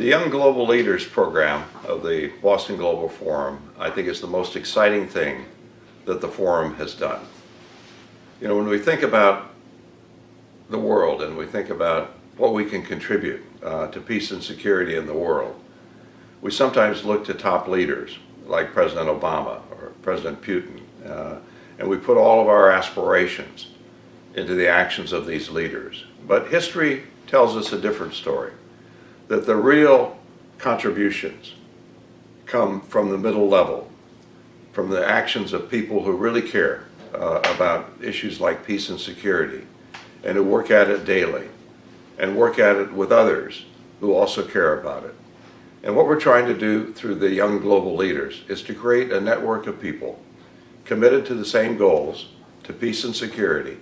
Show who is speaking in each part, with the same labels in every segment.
Speaker 1: The Young Global Leaders program of the Boston Global Forum, I think, is the most exciting thing that the Forum has done. You know, when we think about the world and we think about what we can contribute to peace and security in the world, we sometimes look to top leaders like President Obama or President Putin, and we put all of our aspirations into the actions of these leaders. But history tells us a different story, that the real contributions come from the middle level, from the actions of people who really care about issues like peace and security, and who work at it daily, and work at it with others who also care about it. And what we're trying to do through the Young Global Leaders is to create a network of people committed to the same goals, to peace and security,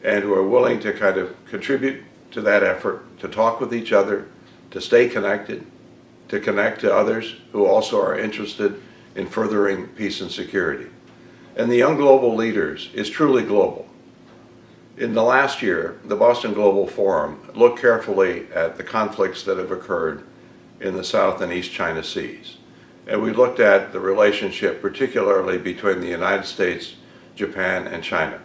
Speaker 1: and who are willing to kind of contribute to that effort, to talk with each other, to stay connected, to connect to others who also are interested in furthering peace and security. And the Young Global Leaders is truly global. In the last year, the Boston Global Forum looked carefully at the conflicts that have occurred in the South and East China Seas. And we looked at the relationship particularly between the United States, Japan, and China,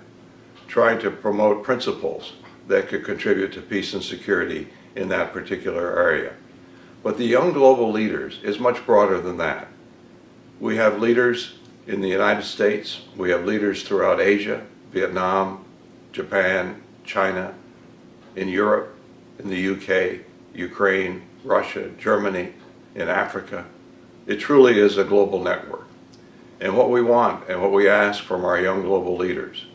Speaker 1: trying to promote principles that could contribute to peace and security in that particular area. But the Young Global Leaders is much broader than that. We have leaders in the United States, we have leaders throughout Asia, Vietnam, Japan, China, in Europe, in the UK, Ukraine, Russia, Germany, in Africa. It truly is a global network. And what we want and what we ask from our Young Global Leaders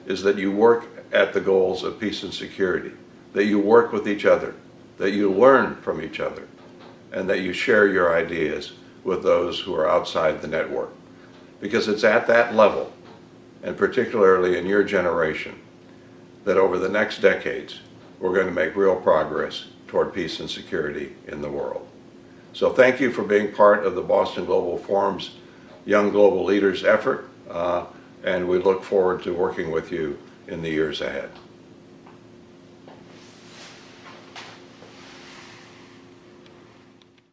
Speaker 1: is that you work at the goals of peace and security, that you work with each other, that you learn from each other, and that you share your ideas with those who are outside the network. Because it's at that level, and particularly in your generation, that over the next decades, we're going to make real progress toward peace and security in the world. So thank you for being part of the Boston Global Forum's Young Global Leaders effort, and we look forward to working with you in the years ahead.